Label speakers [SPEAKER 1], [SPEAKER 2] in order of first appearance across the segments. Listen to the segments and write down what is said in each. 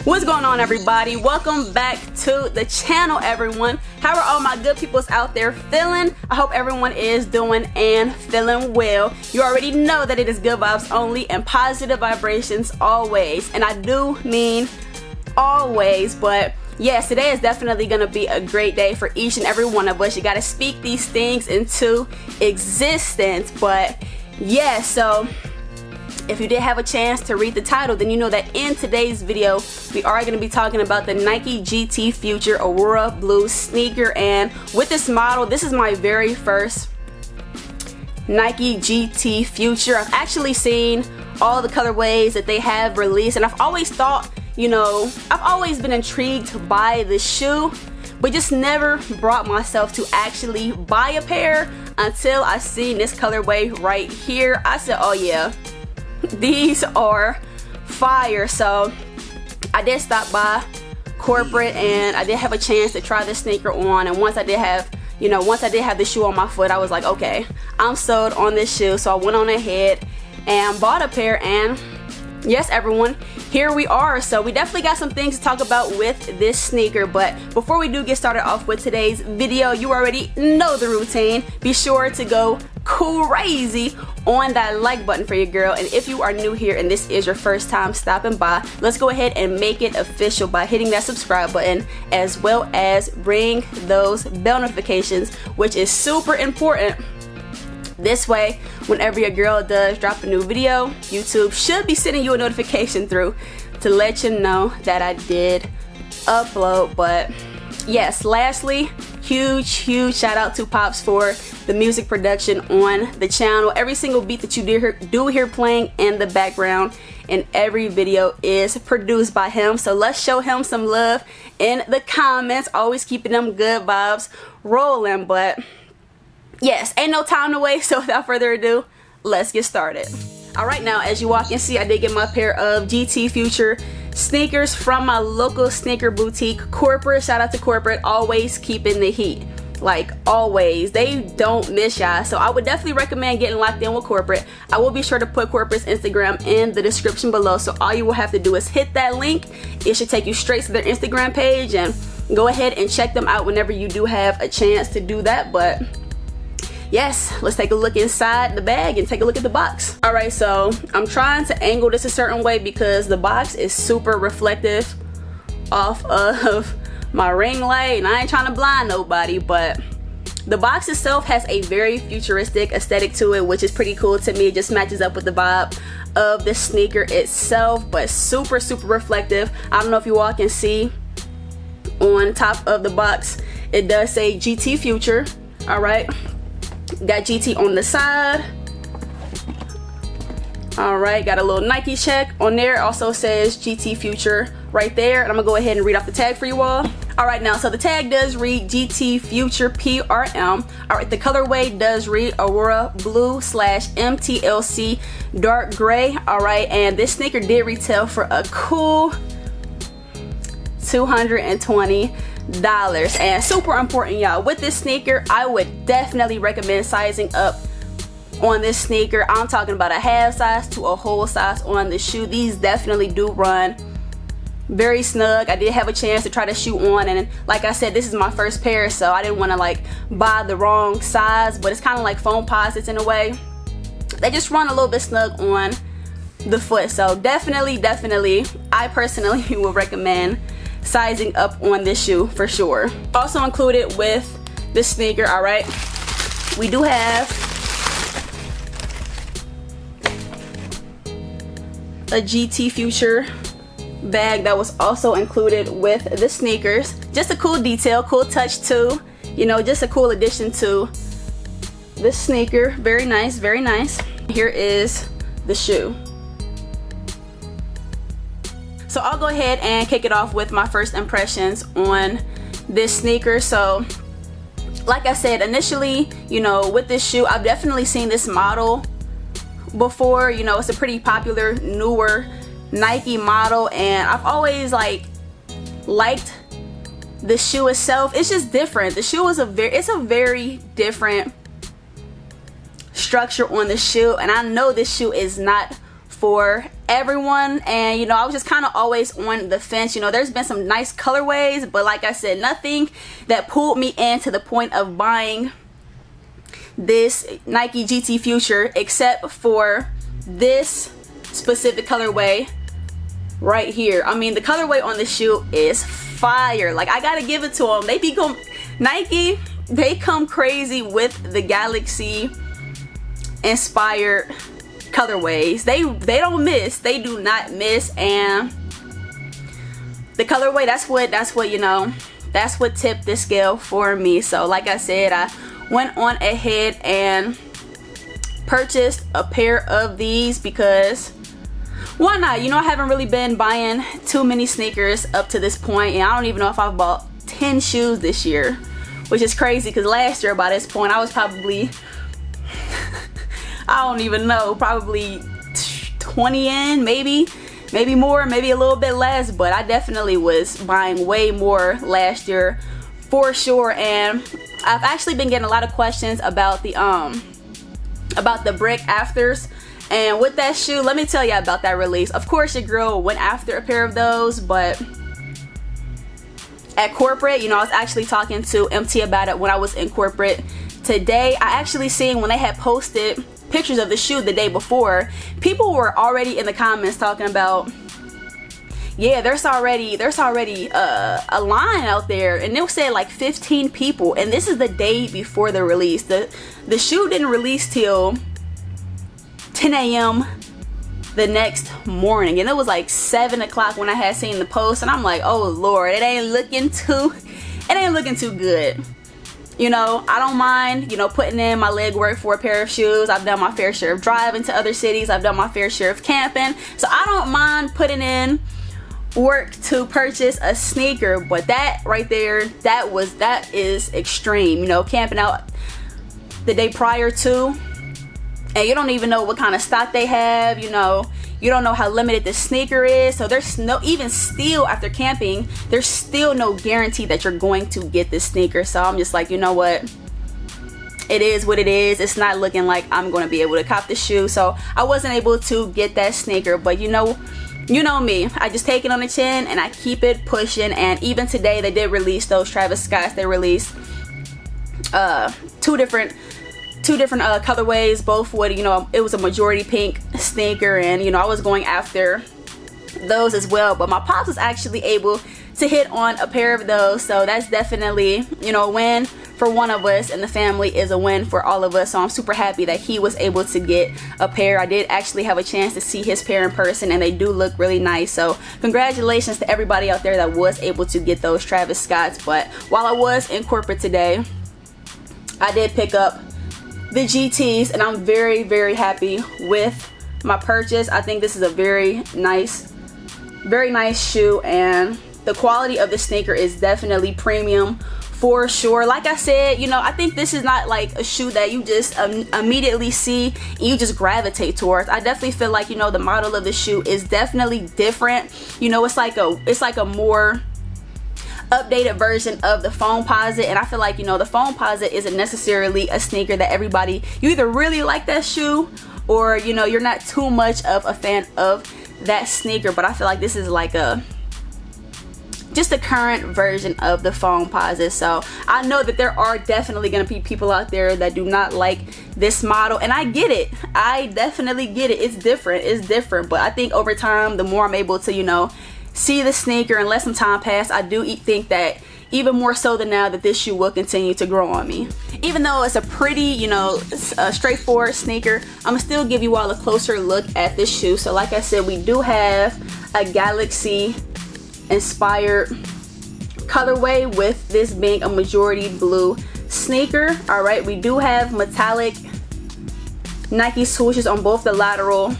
[SPEAKER 1] What's going on, everybody? Welcome back to the channel, everyone. How are all my good peoples out there feeling? I hope everyone is doing and feeling well. You already know that it is good vibes only and positive vibrations always, and I do mean always. But yes, today is definitely gonna be a great day for each and every one of us. You gotta speak these things into existence. But yeah, so if you did have a chance to read the title, then you know that in today's video we are going to be talking about the Nike GT Future Aurora Blue sneaker. And with this model, this is my very first Nike GT Future. I've actually seen all the colorways that they have released, and I've always thought, you know, I've always been intrigued by the shoe, but just never brought myself to actually buy a pair until I seen this colorway right here. I said, oh yeah, these are fire. So I did stop by corporate and I did have a chance to try this sneaker on, and once I did have the shoe on my foot, I was like, okay, I'm sold on this shoe. So I went on ahead and bought a pair, and yes, everyone, here we are. So we definitely got some things to talk about with this sneaker, but before we do get started off with today's video, you already know the routine. Be sure to go crazy on that like button for your girl, and if you are new here and this is your first time stopping by, let's go ahead and make it official by hitting that subscribe button, as well as ring those bell notifications, which is super important. This way, whenever your girl does drop a new video, YouTube should be sending you a notification through to let you know that I did upload. But yes, lastly, huge shout out to Pops for the music production on the channel. Every single beat that you do hear playing in the background in every video is produced by him. So let's show him some love in the comments, always keeping them good vibes rolling. But yes, ain't no time to waste, so without further ado, let's get started. Alright, now as you walk and see, I did get my pair of GT Future sneakers from my local sneaker boutique, Corporate. Shout out to Corporate, always keeping the heat. Like always, they don't miss y'all. So I would definitely recommend getting locked in with Corporate. I will be sure to put Corporate's Instagram in the description below, so all you will have to do is hit that link. It should take you straight to their Instagram page, and go ahead and check them out whenever you do have a chance to do that. But yes, let's take a look inside the bag and take a look at the box. Alright, so I'm trying to angle this a certain way because the box is super reflective off of my ring light, and I ain't trying to blind nobody, but the box itself has a very futuristic aesthetic to it, which is pretty cool to me. It just matches up with the vibe of the sneaker itself, but super reflective. I don't know if you all can see on top of the box, it does say GT Future. Alright, got GT on the side. Alright, got a little Nike check on there. Also says GT Future right there, and I'm gonna go ahead and read off the tag for you all. Alright, now so the tag does read GT Future PRM. Alright, the colorway does read Aurora Blue / MTLC Dark Gray. Alright, and this sneaker did retail for a cool $220. And super important, y'all, with this sneaker, I would definitely recommend sizing up on this sneaker. I'm talking about a half size to a whole size on the shoe. These definitely do run very snug. I did have a chance to try the shoe on, and like I said, this is my first pair, so I didn't want to like buy the wrong size, but it's kind of like foam posits in a way. They just run a little bit snug on the foot, so definitely I personally will recommend sizing up on this shoe for sure. Also included with this sneaker, alright, we do have a GT Future bag that was also included with the sneakers. Just a cool detail, cool touch too, you know, just a cool addition to this sneaker. Very nice, very nice. Here is the shoe. So I'll go ahead and kick it off with my first impressions on this sneaker. So like I said, initially, you know, with this shoe, I've definitely seen this model before. You know, it's a pretty popular newer Nike model, and I've always liked the shoe itself. It's just different. The shoe is a very different structure on the shoe, and I know this shoe is not for everyone. And you know, I was just kind of always on the fence. You know, there's been some nice colorways, but like I said, nothing that pulled me in to the point of buying this Nike GT Future, except for this specific colorway right here. I mean, the colorway on the shoe is fire. Like, I gotta give it to them. They become Nike, they come crazy with the Galaxy inspired colorways. They don't miss. They do not miss. And the colorway, that's what you know, that's what tipped the scale for me. So like I said, I went on ahead and purchased a pair of these because why not? You know, I haven't really been buying too many sneakers up to this point, and I don't even know if I've bought 10 shoes this year, which is crazy because last year by this point I was probably I don't even know, probably 20 in, maybe more, maybe a little bit less, but I definitely was buying way more last year for sure. And I've actually been getting a lot of questions about the brick afters. And with that shoe, let me tell you about that release. Of course, your girl went after a pair of those, but at corporate, you know, I was actually talking to MT about it when I was in corporate today. I actually seen when they had posted pictures of the shoe the day before, people were already in the comments talking about, yeah, there's already a line out there, and it said like 15 people, and this is the day before the release. The shoe didn't release till 10 a.m. the next morning, and it was like 7 o'clock when I had seen the post, and I'm like, oh Lord, it ain't looking too good. You know, I don't mind, you know, putting in my legwork for a pair of shoes. I've done my fair share of driving to other cities. I've done my fair share of camping, so I don't mind putting in work to purchase a sneaker. But that right there, that is extreme. You know, camping out the day prior to, and you don't even know what kind of stock they have. You know, you don't know how limited the sneaker is, so there's no, even still after camping, there's still no guarantee that you're going to get this sneaker. So I'm just like, you know what, it is what it is. It's not looking like I'm going to be able to cop the shoe, so I wasn't able to get that sneaker. But you know me, I just take it on the chin and I keep it pushing. And even today they did release those Travis Scotts. They released two different colorways, both with, you know, it was a majority pink sneaker, and you know, I was going after those as well. But my pops was actually able to hit on a pair of those, so that's definitely, you know, a win for one of us, and the family is a win for all of us. So I'm super happy that he was able to get a pair. I did actually have a chance to see his pair in person, and they do look really nice. So congratulations to everybody out there that was able to get those Travis Scotts. But while I was in corporate today, I did pick up the GTs, and I'm very, very happy with my purchase. I think this is a very nice shoe, and the quality of the sneaker is definitely premium for sure. Like I said, you know, I think this is not like a shoe that you just immediately see and you just gravitate towards. I definitely feel like, you know, the model of the shoe is definitely different. You know, it's like a more updated version of the Foamposite, and I feel like, you know, the Foamposite isn't necessarily a sneaker that everybody, you either really like that shoe or, you know, you're not too much of a fan of that sneaker. But I feel like this is like just a current version of the Foamposite. So I know that there are definitely going to be people out there that do not like this model, and I get it. I definitely get it. It's different, but I think over time, the more I'm able to, you know, see the sneaker and let some time pass, I do think that even more so than now, that this shoe will continue to grow on me. Even though it's a pretty, you know, straightforward sneaker, I'm gonna still give you all a closer look at this shoe. So like I said, we do have a Galaxy inspired colorway, with this being a majority blue sneaker. All right, we do have metallic Nike swooshes on both the lateral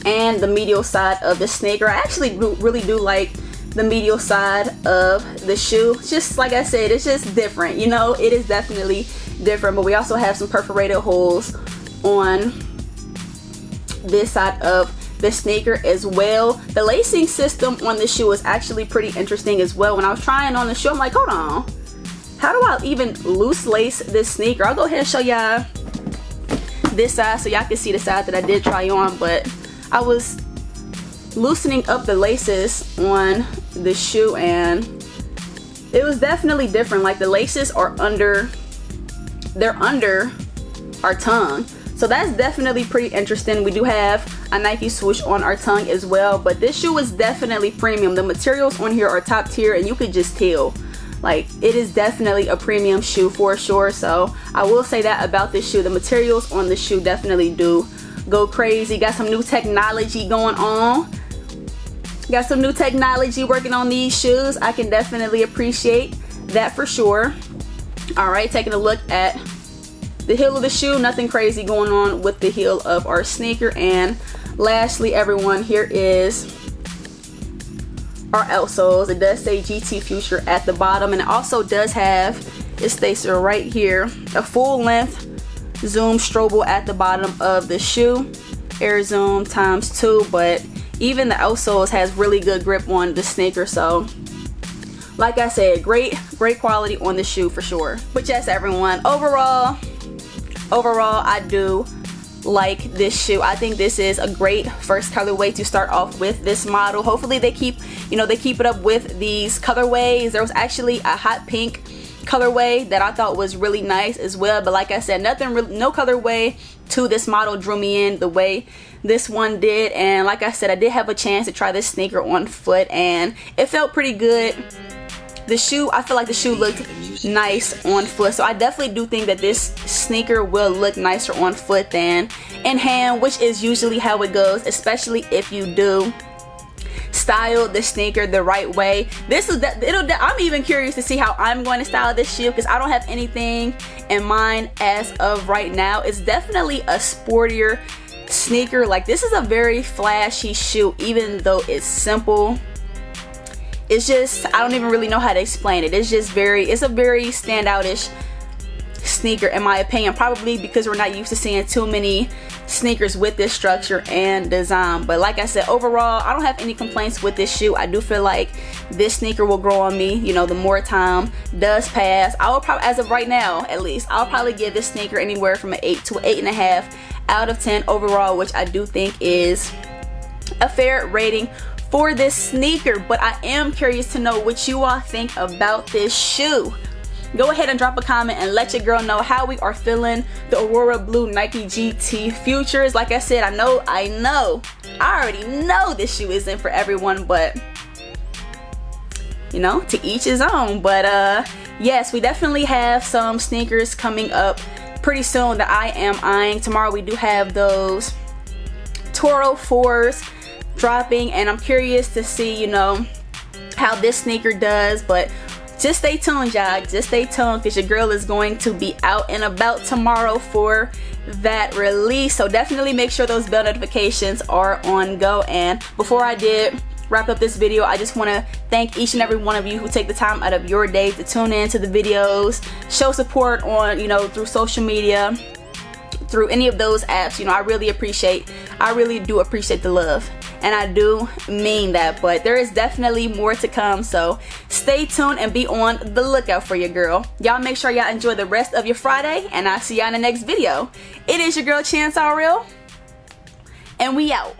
[SPEAKER 1] and the medial side of the sneaker. I actually really do like the medial side of the shoe. Just like I said, it's just different, you know, it is definitely different. But we also have some perforated holes on this side of the sneaker as well. The lacing system on the shoe is actually pretty interesting as well. When I was trying on the shoe, I'm like, hold on, how do I even loose lace this sneaker? I'll go ahead and show y'all this side so y'all can see the side that I did try on. But I was loosening up the laces on the shoe and it was definitely different. Like the laces are under, they're under our tongue. So that's definitely pretty interesting. We do have a Nike swoosh on our tongue as well, but this shoe is definitely premium. The materials on here are top tier and you could just tell. Like it is definitely a premium shoe for sure. So I will say that about this shoe. The materials on the shoe definitely do go crazy. Got some new technology going on. Got some new technology working on these shoes. I can definitely appreciate that for sure. Alright, taking a look at the heel of the shoe. Nothing crazy going on with the heel of our sneaker. And lastly, everyone, here is our outsoles. It does say GT Future at the bottom, and it also does have, it states right here, a full length zoom strobe at the bottom of the shoe. Air zoom ×2, but even the outsoles has really good grip on the sneaker. So like I said, great quality on the shoe for sure. But yes, everyone, overall I do like this shoe. I think this is a great first colorway to start off with this model. Hopefully they keep it up with these colorways. There was actually a hot pink colorway that I thought was really nice as well, but like I said, no colorway to this model drew me in the way this one did. And like I said, I did have a chance to try this sneaker on foot and it felt pretty good. The shoe, I feel like the shoe looked nice on foot, so I definitely do think that this sneaker will look nicer on foot than in hand, which is usually how it goes, especially if you do style the sneaker the right way. I'm even curious to see how I'm going to style this shoe because I don't have anything in mind as of right now. It's definitely a sportier sneaker. Like this is a very flashy shoe, even though it's simple. It's just, I don't even really know how to explain it. It's just it's a very standout-ish sneaker in my opinion, probably because we're not used to seeing too many sneakers with this structure and design. But like I said, overall I don't have any complaints with this shoe. I do feel like this sneaker will grow on me, you know, the more time does pass. I will probably, as of right now at least, I'll probably give this sneaker anywhere from an 8 to an 8.5 out of 10 overall, which I do think is a fair rating for this sneaker. But I am curious to know what you all think about this shoe. Go ahead and drop a comment and let your girl know how we are feeling the Aurora Blue Nike GT Futures. Like I said, I already know this shoe isn't for everyone, but you know, to each his own. But yes, we definitely have some sneakers coming up pretty soon that I am eyeing. Tomorrow we do have those Toro 4s dropping, and I'm curious to see, you know, how this sneaker does. But just stay tuned, y'all. Just stay tuned because your girl is going to be out and about tomorrow for that release. So definitely make sure those bell notifications are on go. And before I did wrap up this video, I just want to thank each and every one of you who take the time out of your day to tune in to the videos, show support on, you know, through social media, through any of those apps. You know, I really do appreciate the love, and I do mean that. But there is definitely more to come, so stay tuned and be on the lookout for your girl. Y'all make sure y'all enjoy the rest of your Friday, and I'll see y'all in the next video. It is your girl Chance Real, and we out.